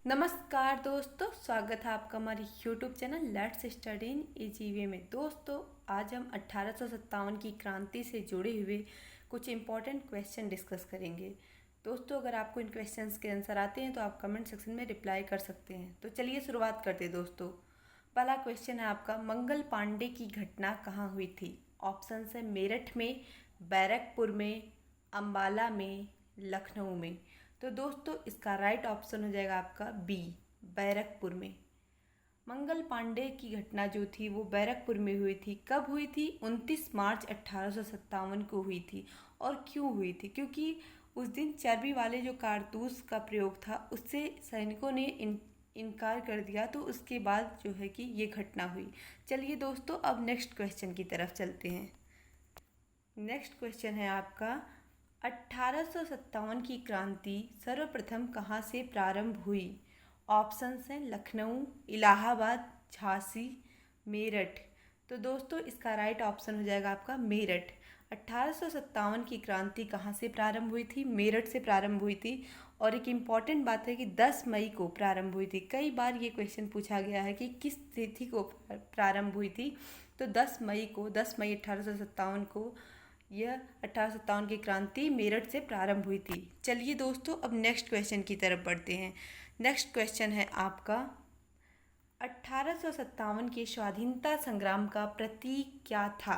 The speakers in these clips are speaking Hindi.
नमस्कार दोस्तों, स्वागत है आपका हमारे YouTube channel let's study in easy में। दोस्तों, आज हम 1857 की क्रांति से जुड़े हुए कुछ इम्पोर्टेंट क्वेश्चन डिस्कस करेंगे। दोस्तों, अगर आपको इन क्वेश्चंस के आंसर आते हैं तो आप कमेंट सेक्शन में रिप्लाई कर सकते हैं। तो चलिए शुरुआत करते हैं दोस्तों। पहला क्वेश्चन है आपका, मंगल पांडे की घटना कहाँ हुई थी? ऑप्शन है मेरठ में, बैरकपुर में, अम्बाला में, लखनऊ में। तो दोस्तों, इसका राइट ऑप्शन हो जाएगा आपका बी, बैरकपुर में। मंगल पांडे की घटना जो थी वो बैरकपुर में हुई थी। कब हुई थी? 29 मार्च 1857 को हुई थी। और क्यों हुई थी? क्योंकि उस दिन चर्बी वाले जो कारतूस का प्रयोग था उससे सैनिकों ने इनकार कर दिया, तो उसके बाद जो है कि ये घटना हुई। चलिए दोस्तों, अब नेक्स्ट क्वेश्चन की तरफ चलते हैं। नेक्स्ट क्वेश्चन है आपका, 1857 की क्रांति सर्वप्रथम कहाँ से प्रारंभ हुई? ऑप्शंस हैं लखनऊ, इलाहाबाद, झांसी, मेरठ। तो दोस्तों, इसका राइट ऑप्शन हो जाएगा आपका मेरठ। 1857 की क्रांति कहाँ से प्रारंभ हुई थी? मेरठ से प्रारंभ हुई थी। और एक इम्पॉर्टेंट बात है कि 10 मई को प्रारंभ हुई थी। कई बार ये क्वेश्चन पूछा गया है कि किस तिथि को प्रारंभ हुई थी। तो 10 मई 1857 को यह 1857 की क्रांति मेरठ से प्रारंभ हुई थी। चलिए दोस्तों, अब नेक्स्ट क्वेश्चन की तरफ बढ़ते हैं। नेक्स्ट क्वेश्चन है आपका, 1857 के स्वाधीनता संग्राम का प्रतीक क्या था?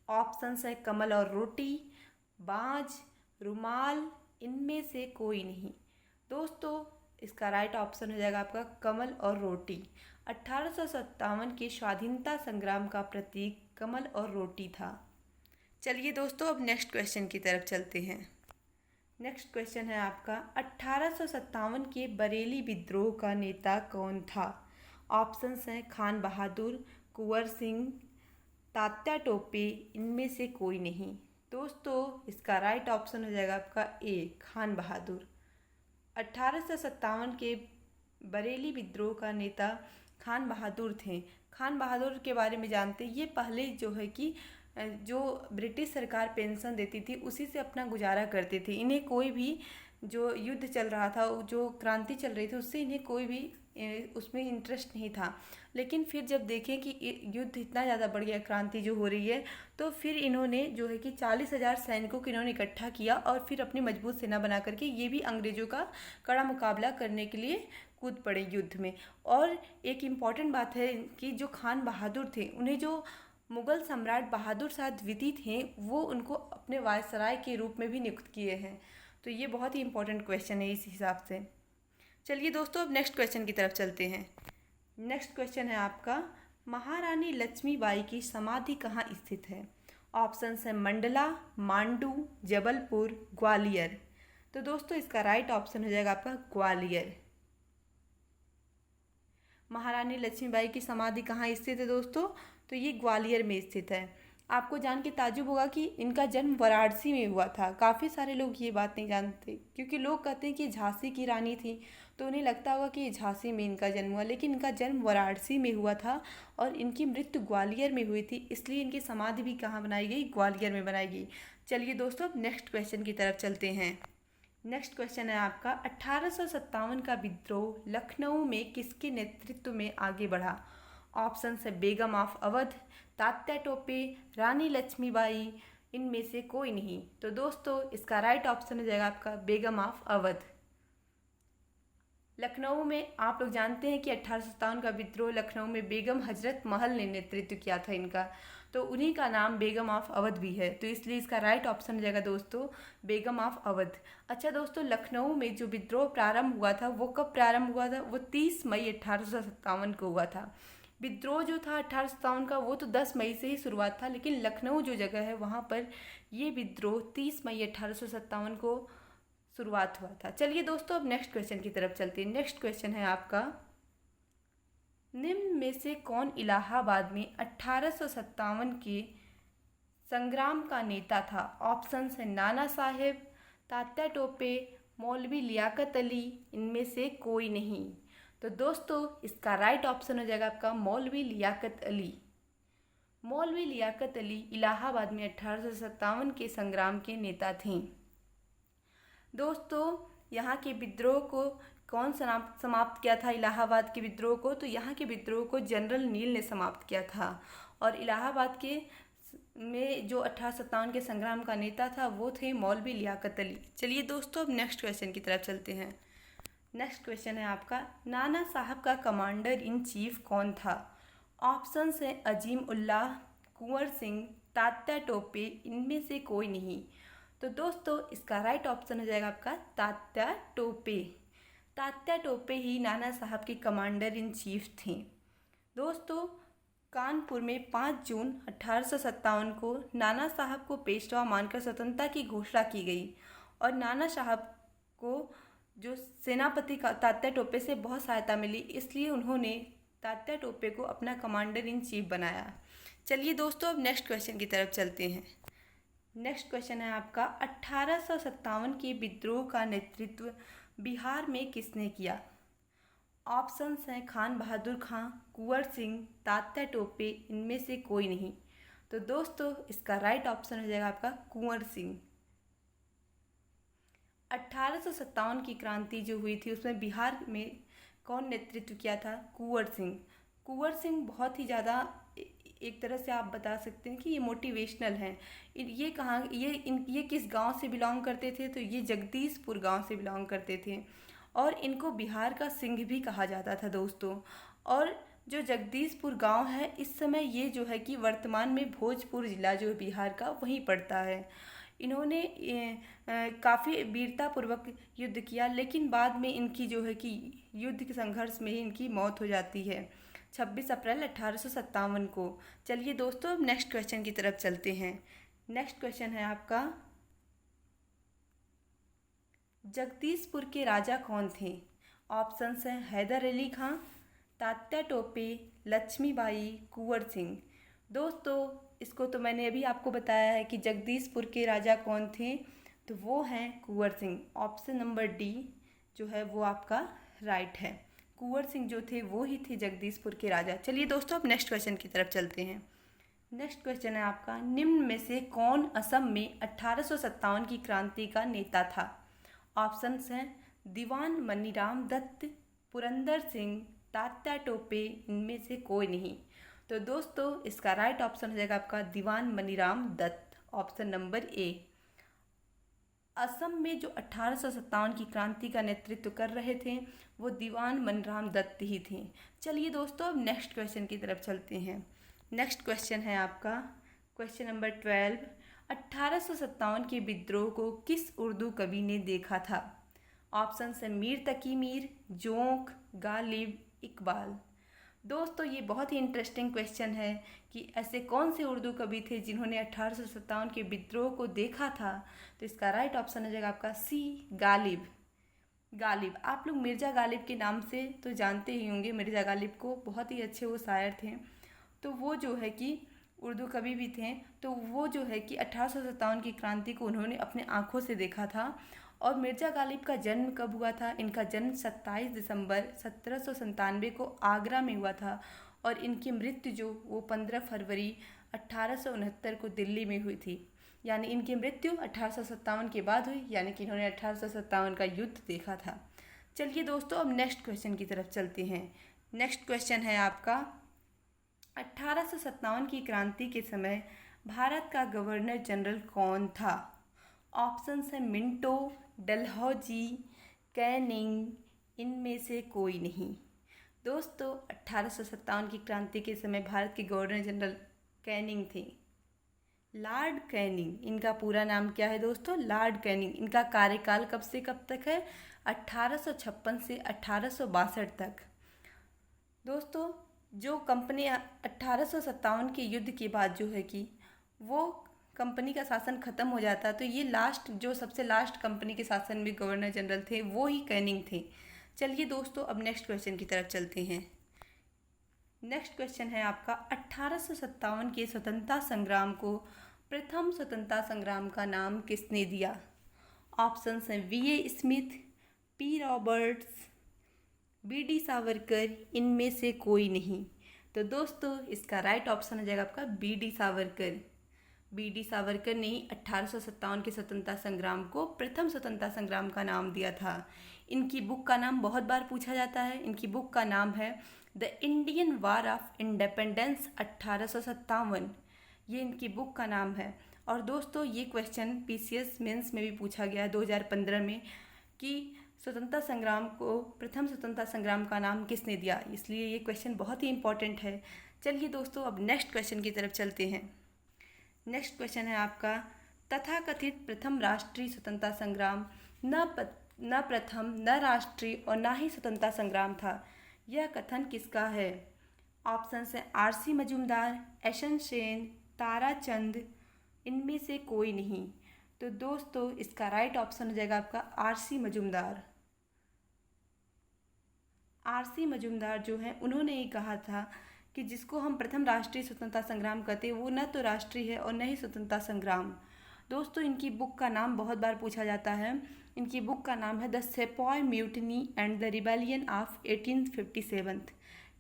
ऑप्शंस है कमल और रोटी, बाज, रुमाल, इनमें से कोई नहीं। दोस्तों, इसका राइट ऑप्शन हो जाएगा आपका कमल और रोटी। 1857 के स्वाधीनता संग्राम का प्रतीक कमल और रोटी था। चलिए दोस्तों, अब नेक्स्ट क्वेश्चन की तरफ चलते हैं। नेक्स्ट क्वेश्चन है आपका, 1857 के बरेली विद्रोह का नेता कौन था? ऑप्शंस हैं खान बहादुर, कुंवर सिंह, तात्या टोपे, इनमें से कोई नहीं। दोस्तों, इसका राइट ऑप्शन हो जाएगा आपका ए, खान बहादुर। 1857 के बरेली विद्रोह का नेता खान बहादुर थे। खान बहादुर के बारे में जानते, ये पहले जो है कि जो ब्रिटिश सरकार पेंशन देती थी उसी से अपना गुजारा करते थे। इन्हें कोई भी जो युद्ध चल रहा था, जो क्रांति चल रही थी, उससे इन्हें कोई भी उसमें इंटरेस्ट नहीं था। लेकिन फिर जब देखें कि युद्ध इतना ज़्यादा बढ़ गया, क्रांति जो हो रही है, तो फिर इन्होंने जो है कि 40,000 सैनिकों को इन्होंने इकट्ठा किया और फिर अपनी मजबूत सेना बना करके ये भी अंग्रेज़ों का कड़ा मुकाबला करने के लिए कूद पड़े युद्ध में। और एक इम्पॉर्टेंट बात है कि जो खान बहादुर थे, उन्हें जो मुगल सम्राट बहादुर शाह द्वितीय थे, वो उनको अपने वायसराय के रूप में भी नियुक्त किए हैं। तो ये बहुत ही इंपॉर्टेंट क्वेश्चन है इस हिसाब से। चलिए दोस्तों, अब नेक्स्ट क्वेश्चन की तरफ चलते हैं। नेक्स्ट क्वेश्चन है आपका, महारानी लक्ष्मीबाई की समाधि कहाँ स्थित है? ऑप्शंस है मंडला, मांडू, जबलपुर, ग्वालियर। तो दोस्तों, इसका राइट ऑप्शन हो जाएगा आपका ग्वालियर। महारानी लक्ष्मीबाई की समाधि कहाँ स्थित है दोस्तों? तो ये ग्वालियर में स्थित है। आपको जान के ताज्जुब होगा कि इनका जन्म वाराणसी में हुआ था। काफ़ी सारे लोग ये बात नहीं जानते, क्योंकि लोग कहते हैं कि झांसी की रानी थी, तो उन्हें लगता होगा कि झांसी में इनका जन्म हुआ, लेकिन इनका जन्म वाराणसी में हुआ था और इनकी मृत्यु ग्वालियर में हुई थी। इसलिए इनकी समाधि भी कहाँ बनाई गई? ग्वालियर में बनाई गई। चलिए दोस्तों, अब नेक्स्ट क्वेश्चन की तरफ चलते हैं। नेक्स्ट क्वेश्चन है आपका, 1857 का विद्रोह लखनऊ में किसके नेतृत्व में आगे बढ़ा? ऑप्शन है बेगम ऑफ अवध, तात्या टोपे, रानी लक्ष्मीबाई, इनमें से कोई नहीं। तो दोस्तों, इसका राइट ऑप्शन हो जाएगा आपका बेगम ऑफ अवध। लखनऊ में आप लोग जानते हैं कि 1857 का विद्रोह लखनऊ में बेगम हजरत महल ने नेतृत्व किया था इनका, तो उन्हीं का नाम बेगम ऑफ अवध भी है। तो इसलिए इसका राइट ऑप्शन हो जाएगा दोस्तों बेगम ऑफ अवध। अच्छा दोस्तों, लखनऊ में जो विद्रोह प्रारंभ हुआ था वो कब प्रारंभ हुआ था? वो 30 मई 1857 को हुआ था। विद्रोह जो था 1857 का वो तो 10 मई से ही शुरुआत था, लेकिन लखनऊ जो जगह है वहाँ पर ये विद्रोह 30 मई 1857 को शुरुआत हुआ था। चलिए दोस्तों, अब नेक्स्ट क्वेश्चन की तरफ चलते हैं। नेक्स्ट क्वेश्चन है आपका, निम्न में से कौन इलाहाबाद में 1857 के संग्राम का नेता था? ऑप्शंस है नाना साहेब, तात्या टोपे, मौलवी लियाकत अली, इनमें से कोई नहीं। तो दोस्तों, इसका राइट ऑप्शन हो जाएगा आपका मौलवी लियाकत अली। मौलवी लियाकत अली इलाहाबाद में 1857 के संग्राम के नेता थे। दोस्तों, यहाँ के विद्रोह को कौन समाप्त किया था इलाहाबाद के विद्रोह को? तो यहाँ के विद्रोह को जनरल नील ने समाप्त किया था। और इलाहाबाद के में जो 1857 के संग्राम का नेता था वो थे मौलवी लियाकत अली। चलिए दोस्तों, अब नेक्स्ट क्वेश्चन की तरफ चलते हैं। नेक्स्ट क्वेश्चन है आपका, नाना साहब का कमांडर इन चीफ कौन था? ऑप्शंस हैं अजीम उल्लाह, कुंवर सिंह, तात्या टोपे, इनमें से कोई नहीं। तो दोस्तों इसका राइट ऑप्शन हो जाएगा आपका तात्या टोपे। तात्या टोपे ही नाना साहब के कमांडर इन चीफ थे। दोस्तों कानपुर में 5 जून 1857 को नाना साहब को पेशवा मानकर स्वतंत्रता की घोषणा की गई और नाना साहब को जो सेनापति का तात्या टोपे से बहुत सहायता मिली, इसलिए उन्होंने तात्या टोपे को अपना कमांडर इन चीफ बनाया। चलिए दोस्तों, अब नेक्स्ट क्वेश्चन की तरफ चलते हैं। नेक्स्ट क्वेश्चन है आपका, 1857 के विद्रोह का नेतृत्व बिहार में किसने किया? ऑप्शंस हैं खान बहादुर खां, कुंवर सिंह, तात्या टोपे, इनमें से कोई नहीं। तो दोस्तों इसका राइट ऑप्शन हो जाएगा आपका कुंवर सिंह। 1857 की क्रांति जो हुई थी उसमें बिहार में कौन नेतृत्व किया था? कुंवर सिंह। कुंवर सिंह बहुत ही ज़्यादा एक तरह से आप बता सकते हैं कि ये मोटिवेशनल हैं। ये कहाँ ये किस गांव से बिलोंग करते थे? तो ये जगदीशपुर गांव से बिलोंग करते थे और इनको बिहार का सिंह भी कहा जाता था दोस्तों। और जो जगदीशपुर गांव है इस समय ये जो है कि वर्तमान में भोजपुर ज़िला जो बिहार का वहीं पड़ता है। इन्होंने काफ़ी वीरतापूर्वक युद्ध किया, लेकिन बाद में इनकी जो है कि युद्ध के संघर्ष में ही इनकी मौत हो जाती है 26 अप्रैल 1857 को। चलिए दोस्तों, अब नेक्स्ट क्वेश्चन की तरफ चलते हैं। नेक्स्ट क्वेश्चन है आपका, जगदीशपुर के राजा कौन थे? ऑप्शंस हैं हैदर अली खां, तात्या टोपे, लक्ष्मीबाई, कुंवर सिंह। दोस्तों इसको तो मैंने अभी आपको बताया है कि जगदीशपुर के राजा कौन थे, तो वो हैं Kunwar Singh. Option number D जो है वो आपका राइट है। कुंवर सिंह जो थे वो ही थे जगदीशपुर के राजा। चलिए दोस्तों, अब नेक्स्ट क्वेश्चन की तरफ चलते हैं। नेक्स्ट क्वेश्चन है आपका, निम्न में से कौन असम में 1857 की क्रांति का नेता था? ऑप्शंस हैं दीवान मनीराम दत्त, पुरंदर सिंह, तात्या टोपे, इनमें से कोई नहीं। तो दोस्तों इसका राइट ऑप्शन हो जाएगा आपका Dewan Maniram Dutta, option number A. Assam में जो 1857 की क्रांति का नेतृत्व कर रहे थे वो दीवान मनीराम दत्त ही थे। चलिए दोस्तों, अब नेक्स्ट क्वेश्चन की तरफ चलते हैं। नेक्स्ट क्वेश्चन है आपका क्वेश्चन नंबर 12, 1857 के विद्रोह को किस उर्दू कवि ने देखा था? ऑप्शन है मीर तकी मीर, जोंक, गालिब, इकबाल। दोस्तों ये बहुत ही इंटरेस्टिंग क्वेश्चन है कि ऐसे कौन से उर्दू कवि थे जिन्होंने 1857 के विद्रोह को देखा था? तो इसका राइट ऑप्शन हो जाएगा आपका सी, गालिब। गालिब, आप लोग मिर्ज़ा गालिब के नाम से तो जानते ही होंगे। मिर्ज़ा गालिब को बहुत ही अच्छे वो शायर थे, तो वो जो है कि उर्दू कवि भी थे। तो वो जो है कि 1857 की क्रांति को उन्होंने अपने आँखों से देखा था। और मिर्ज़ा गालिब का जन्म कब हुआ था? इनका जन्म 27 दिसंबर 1797 को आगरा में हुआ था और इनकी मृत्यु जो वो 15 फरवरी 1869 को दिल्ली में हुई थी। यानी इनकी मृत्यु 1857 के बाद हुई, यानी कि इन्होंने 1857 का युद्ध देखा था। चलिए दोस्तों, अब नेक्स्ट क्वेश्चन की तरफ चलते हैं। नेक्स्ट क्वेश्चन है आपका, 1857 की क्रांति के समय भारत का गवर्नर जनरल कौन था? ऑप्शंस हैं मिंटो, डलहौजी, कैनिंग, इनमें से कोई नहीं। दोस्तों 1857 की क्रांति के समय भारत के गवर्नर जनरल कैनिंग थे, लॉर्ड कैनिंग। इनका पूरा नाम क्या है दोस्तों? Lord Canning. इनका कार्यकाल कब से कब तक है? 1856 से 1862 तक। दोस्तों जो कंपनी 1857 के युद्ध के बाद जो है कि वो कंपनी का शासन ख़त्म हो जाता, तो ये जो सबसे लास्ट कंपनी के शासन में गवर्नर जनरल थे वो ही कैनिंग थे। चलिए दोस्तों, अब नेक्स्ट क्वेश्चन की तरफ चलते हैं। नेक्स्ट क्वेश्चन है आपका, 1857 के स्वतंत्रता संग्राम को प्रथम स्वतंत्रता संग्राम का नाम किसने दिया? ऑप्शंस हैं VA Smith, P Roberts, BD Savarkar, इनमें से कोई नहीं। तो दोस्तों इसका राइट ऑप्शन हो जाएगा आपका बीडी सावरकर। बीडी सावरकर ने 1857 के स्वतंत्रता संग्राम को प्रथम स्वतंत्रता संग्राम का नाम दिया था। इनकी बुक का नाम बहुत बार पूछा जाता है। इनकी बुक का नाम है the Indian war of independence 1857। ये इनकी बुक का नाम है। और दोस्तों ये क्वेश्चन पीसीएस मेंस में भी पूछा गया है 2015 में कि स्वतंत्रता संग्राम को प्रथम स्वतंत्रता संग्राम का नाम किसने दिया, इसलिए ये क्वेश्चन बहुत ही इंपॉर्टेंट है। चलिए दोस्तों अब नेक्स्ट क्वेश्चन की तरफ चलते हैं। नेक्स्ट क्वेश्चन है आपका, तथाकथित प्रथम राष्ट्रीय स्वतंत्रता संग्राम न प्रथम, न राष्ट्रीय और न ही स्वतंत्रता संग्राम था। यह कथन किसका है? ऑप्शन है आरसी मजूमदार, एशन सेन, ताराचंद, इनमें से कोई नहीं। तो दोस्तों इसका राइट ऑप्शन हो जाएगा आपका आरसी मजूमदार। आरसी मजूमदार जो है उन्होंने ये कहा था कि जिसको हम प्रथम राष्ट्रीय स्वतंत्रता संग्राम कहते हैं वो न तो राष्ट्रीय है और न ही स्वतंत्रता संग्राम। दोस्तों इनकी बुक का नाम बहुत बार पूछा जाता है। इनकी बुक का नाम है the sepoy mutiny and the rebellion of 1857।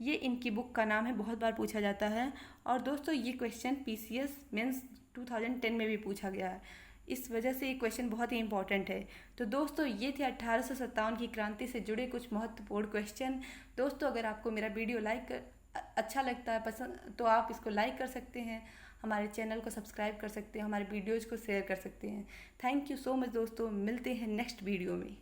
ये इनकी बुक का नाम है, बहुत बार पूछा जाता है। और दोस्तों ये क्वेश्चन पीसीएस मेंस 2010 में भी पूछा गया है, इस वजह से ये क्वेश्चन बहुत ही इंपॉर्टेंट है। तो दोस्तों ये थे 1857 की क्रांति से जुड़े कुछ महत्वपूर्ण क्वेश्चन। दोस्तों अगर आपको मेरा वीडियो अच्छा लगता है पसंद, तो आप इसको लाइक कर सकते हैं, हमारे चैनल को सब्सक्राइब कर सकते हैं, हमारे वीडियोज़ को शेयर कर सकते हैं। थैंक यू सो मच दोस्तों, मिलते हैं नेक्स्ट वीडियो में।